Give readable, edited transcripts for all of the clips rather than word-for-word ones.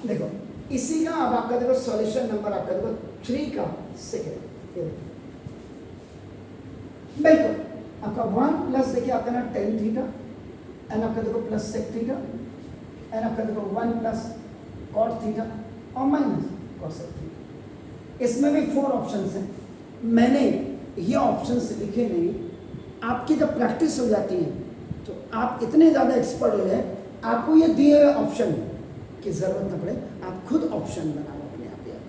देखो इसी का अब आपका देखो सॉल्यूशन नंबर आपका देखो 3 का सेकेंड, बिल्कुल आपका 1 प्लस देखिए आपका ना टेन थीटा एंड आपका देखो प्लस सेक थीटा एंड आपका देखो 1 प्लस कॉट थीटा और माइनस कॉसेक थीटा। इसमें भी 4 ऑप्शंस हैं। मैंने ये ऑप्शंस लिखे नहीं, आपकी जब प्रैक्टिस हो जाती है तो आप इतने ज़्यादा एक्सपर्ट हो जाए, आपको ये दिए हुए ऑप्शन की ज़रूरत न पड़े, आप खुद ऑप्शन बनाओ अपने आप यहाँ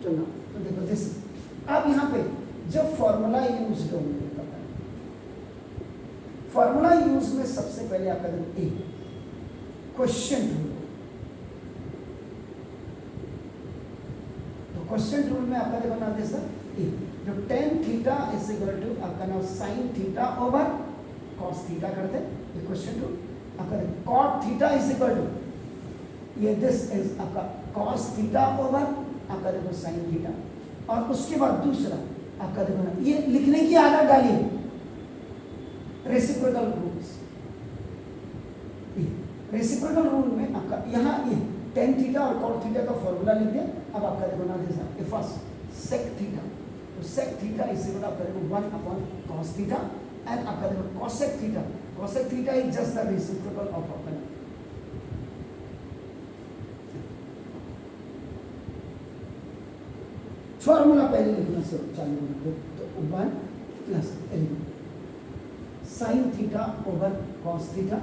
तो ना। तो देखो दिस अब यहाँ पे जब फॉर्मूला यूज होंगे, फॉर्मूला यूज में सबसे पहले आपका देखो ए क्वेश्चन रूल। तो क्वेश्चन रूल में आपका देखो नाम जैसा ए जो tan theta is equal to आपका नाम sine theta over cos theta करते हैं, क्वेश्चन रूल। आपका cot theta is equal to ये दिस इज आपका कॉस थीटा ओवर आपका देखो साइन थीटा। और उसके बाद दूसरा आपका देखो ना ये लिखने की आदत डालिए, रेसिप्रोकल रूल्स। रेसिप्रोकल रूल में आपका यहाँ ये टेन थीटा और कॉट थीटा का फॉर्मूला लिख दिया। अब आपका देखो ना जैसा फर्स्ट सेक थीटा, तो सेक थीटा इज इक्वल आपका देखो 1 अपॉन कॉस थीटा एंड आपका देखो cosec theta. Cosec theta is just the reciprocal of आपका फॉर्मूला पहले लिखना से चालू करेंगे। तो 1 plus sign theta over cos theta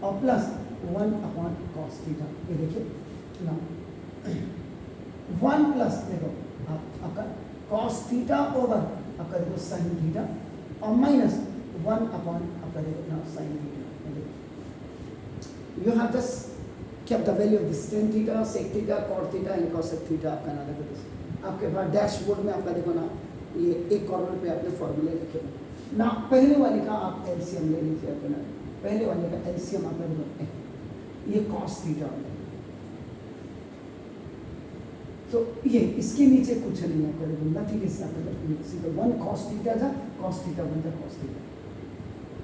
और प्लस 1 अपॉन कॉस थीटा। ये देखिए ना 1 प्लस देखो आपका कॉस थीटा ओवर आपका देखो साइन थीटा और माइनस 1 अपॉन आपका देखो ना sine theta. You have just kept the value of this tan theta, sec theta, cot theta and cosec theta आपका ना देखो आपके पास डैशबोर्ड में आपका देखो ना ये एक कॉर्नर पे आपने फॉर्मूले लिखे ना। पहले वाले का आप एलसीएम ले लीजिए अपना, पहले वाले का एलसीएम आपका देखो ये cos थीटा। तो ये इसके नीचे कुछ नहीं है आपका देखो नथिंग इज सीधा 1 cos थीटा जा cos थीटा बन जा cos थीटा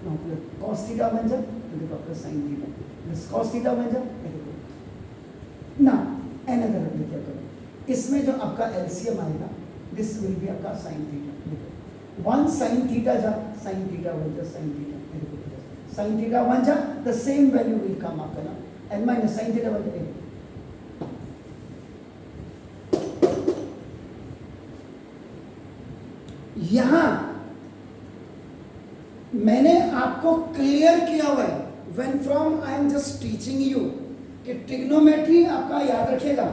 ना cos थीटा बन जा तो देखो आपका sin theta, this cos theta बन जा ना अनदर देखिए करो। इसमें जो आपका एलसीएम आएगा दिस विल बी आपका sin थीटा। देखो 1 sin थीटा जा sin थीटा बन जा sin थीटा, देखो sin थीटा बन जा the same value will come आपका ना एंड माइनस sin थीटा बन जा। यहां मैंने आपको क्लियर किया हुआ है when from I am just teaching you कि ट्रिग्नोमेट्री आपका याद रखिएगा।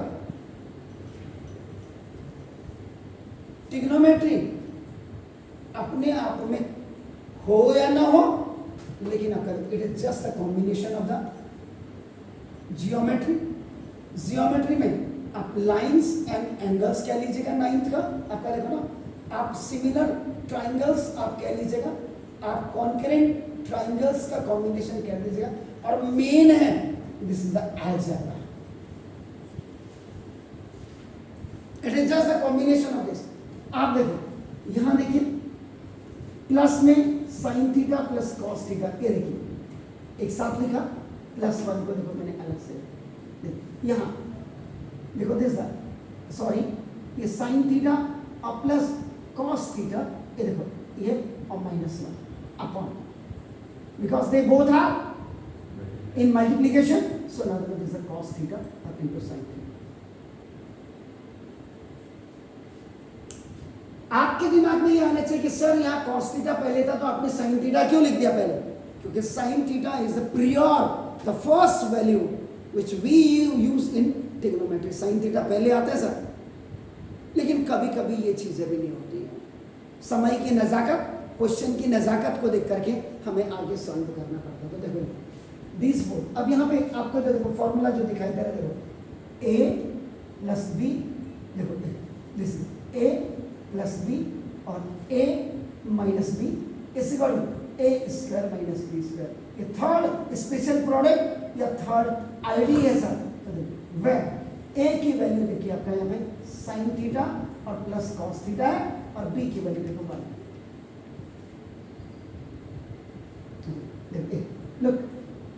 ट्रिग्नोमेट्री अपने आप में हो या ना हो, लेकिन अगर it is just a combination of the geometry. Geometry में आप लाइंस एंड एंगल्स कह लीजिएगा, नाइन्थ का आपका देखो ना, आप सिमिलर ट्राइंगल्स आप कह लीजिएगा, आप कॉन्करेंट ट्राइंगल्स का कॉम्बिनेशन कह लीजिएगा, और मेन है this is the algebra. It is just the combination of this. आप देखो यहां देखिए प्लस में sine theta plus cos theta, ये देखिए एक साथ लिखा, प्लस 1 को देखो मैंने अलग से यहां देखो दिस सॉरी ये साइन थीटा और प्लस कॉस थीटा, ये देखो ये और minus 1 upon, because they both are in multiplication, so now this is the cos theta up into sin theta. आपके दिमाग में ये आना चाहिए कि सर यहाँ cos थीटा पहले था तो आपने sin थीटा क्यों लिख दिया पहले? क्योंकि sin theta is the prior, the first value which we use in trigonometry. sin theta पहले आता है सर, लेकिन कभी कभी ये चीजें भी नहीं होती है। समय की नजाकत, क्वेश्चन की नजाकत को देख करके हमें आगे सॉल्व करना पड़ता है। तो देखो दिस बोर्ड, अब यहाँ पे आपको देखो फॉर्मूला जो दिखाई दे रहा है, देखो a प्लस बी, देखो दिस a प्लस बी और a minus b is equal to a square minus b square. ये थर्ड स्पेशल प्रोडक्ट या थर्ड आईडी है सर। तो देखो वह a की वैल्यू देखिए आपका यहाँ पे साइन थीटा और प्लस कॉस थीटा है, और b की वैल्यू देखो 1। Look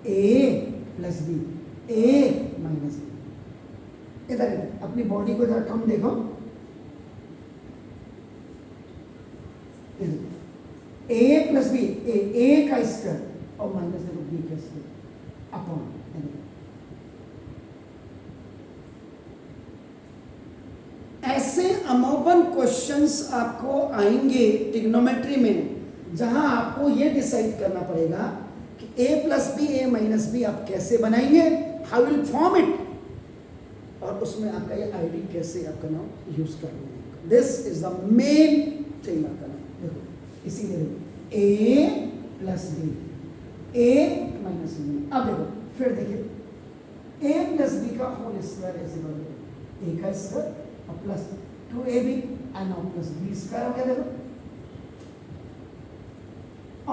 a plus b, a minus b, इधर अपनी बॉडी को इधर कम देखो, ए प्लस बी, ए का स्क्वायर और माइनस देखो बी का स्क्वायर अपॉन, ऐसे अमोबन क्वेश्चंस आपको आएंगे ट्रिग्नोमेट्री में, जहां आपको ये डिसाइड करना पड़ेगा कि a plus b, a minus b आप कैसे बनाएंगे, हाउ विल फॉर्म इट, और उसमें आपका ये आईडी कैसे आपका नाम यूज करेंगे। This is the main thing आपका नाम। देखो इसीलिए देखो a plus b, a minus b. अब देखो फिर देखिए a प्लस बी का whole square is equal to a का स्क्वायर और plus 2ab and now plus b square हो गया। देखो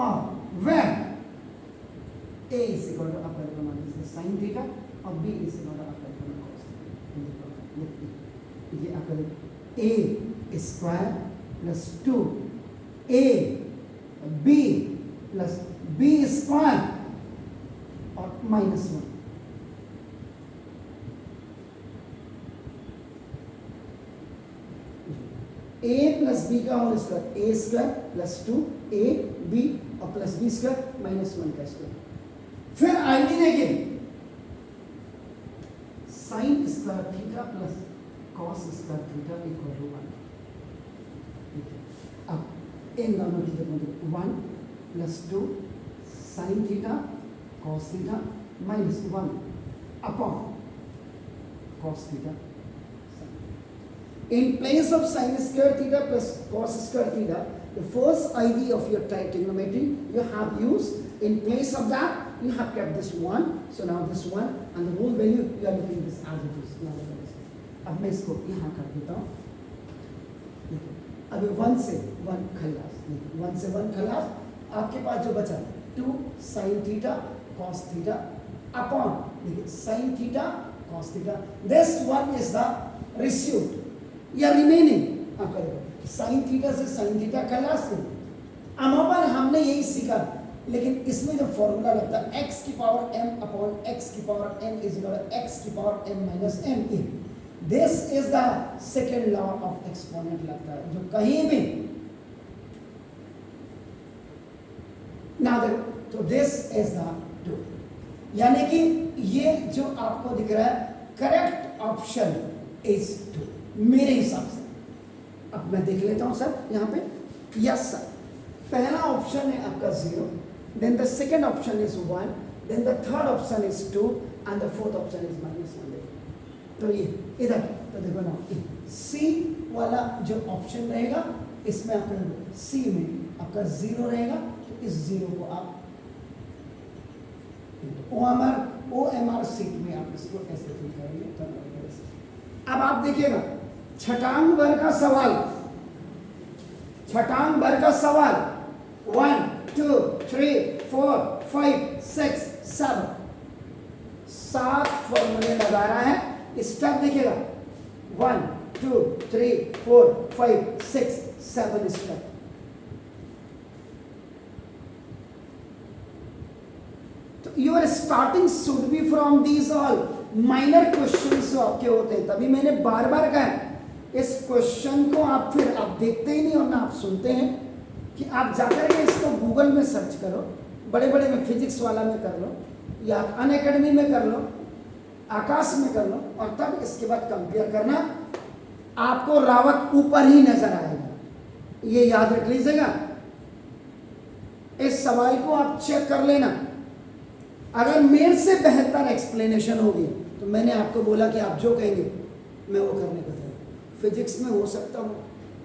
और when a is equal to upper comma sine theta और b is equal to upper comma cos theta, ये upper a square plus 2ab plus b square और minus 1, a plus b का whole square, ए square plus 2ab और plus b square minus 1 का square. फिर ID देखिए sine square theta plus cos square theta equal to 1। अब इन दोनों की जगह 1 plus 2 sine theta cos theta minus 1 upon cos theta. In place of sin square theta plus cos square theta, the first idea of your trigonometry you have used. In place of that, you have kept this 1. So now this 1 and the whole value you are looking this as it is. Now look at this. अब मैं इसको यहाँ कर देता हूँ। अभी 1 से 1 खलास, 1 से 1 खलास, आपके पास जो बचा 2 sin theta cos theta upon देखिए sin theta cos theta. This one is the residual या रिमेनिंग आपका देखो साइन थीटा से साइन थीटा खलास है। अमोबन हमने यही सीखा, लेकिन इसमें जो फॉर्मूला लगता है x की पावर m अपॉन x की power n is equal to x की पावर m माइनस m इन, this is the second law of exponent लगता है जो कहीं भी ना देखो। तो दिस इज द 2, यानी कि ये जो आपको दिख रहा है करेक्ट ऑप्शन इज 2 मेरे हिसाब से। अब मैं देख लेता हूं सर यहाँ पे, यस सर पहला ऑप्शन है आपका 0, then the second option is 1, then the third option is 2 and the fourth option is -1। तो ये इधर तो देखो ना सी वाला जो ऑप्शन रहेगा इसमें आपका सी में आपका 0 रहेगा, तो इस 0 को आप OMR सीट में आप इसको ऐसे फिल करेंगे। अब आप देखिएगा छटांग भर का सवाल, छटांग भर का सवाल 1 2 3 4 5 6 7 7 फॉर्मूले लगा रहा है। स्टेप देखिएगा 1 2 3 4 5 6 7 स्टेप। तो your starting should be from these all minor questions जो आपके होते हैं। तभी मैंने बार बार कहा इस क्वेश्चन को आप फिर आप देखते ही नहीं और ना आप सुनते हैं कि आप जाकर के इसको गूगल में सर्च करो, बड़े बड़े में फिजिक्स वाला में कर लो या अनअकैडमी में कर लो, आकाश में कर लो, और तब इसके बाद कंपेयर करना, आपको रावत ऊपर ही नजर आएगा। ये याद रख लीजिएगा, इस सवाल को आप चेक कर लेना। अगर मेरे से बेहतर एक्सप्लेनेशन होगी तो मैंने आपको बोला कि आप जो कहेंगे मैं वो करने को तैयार। फिजिक्स में हो सकता हूँ,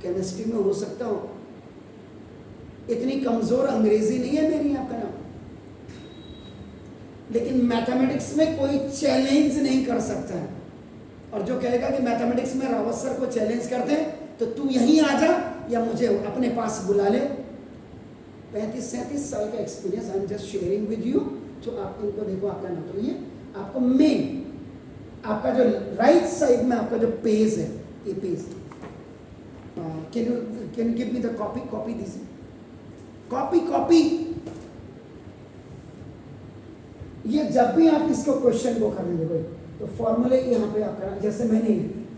केमिस्ट्री में हो सकता हूँ, इतनी कमजोर अंग्रेजी नहीं है मेरी आपका नाम, लेकिन मैथमेटिक्स में कोई चैलेंज नहीं कर सकता है। और जो कहेगा कि मैथमेटिक्स में रावत सर को चैलेंज करते हैं तो तू यहीं आ जा या मुझे अपने पास बुला ले। 35-37 साल का experience I am just sharing with you. तो आप इनको देखो, आपका ना तो ये आपको मेन आपका जो राइट साइड में आपका जो पेज है, ये page can you give me the copy this copy. ये जब भी आप इसको क्वेश्चन को करने देखो तो फॉर्मूले यहाँ पे आप करना, जैसे मैंने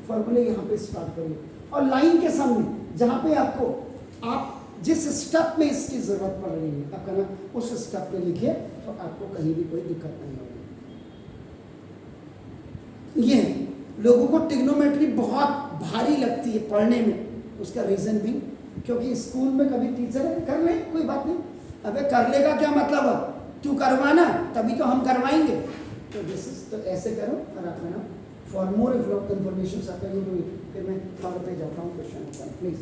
फॉर्मूले यहाँ पे स्टार्ट करिए और लाइन के सामने जहाँ पे आपको आप जिस स्टेप में इसकी ज़रूरत पड़ रही है आप कहना उस स्टेप पे लिखिए, तो आपको कहीं भी कोई दिक्कत नहीं होगी। ये लोगों को ट्रिग्नोमेट्री बहुत भारी लगती है पढ़ने में, उसका रीज़न भी क्योंकि स्कूल में कभी टीचर कर ले कोई बात नहीं, अबे कर लेगा क्या मतलब, तू करवाना तभी तो हम करवाएंगे। तो दिस इज, तो ऐसे करो और आप ना फॉर मोर इन्फॉर्मेशन फिर मैं थर्ड पे जाता हूँ क्वेश्चन प्लीज़।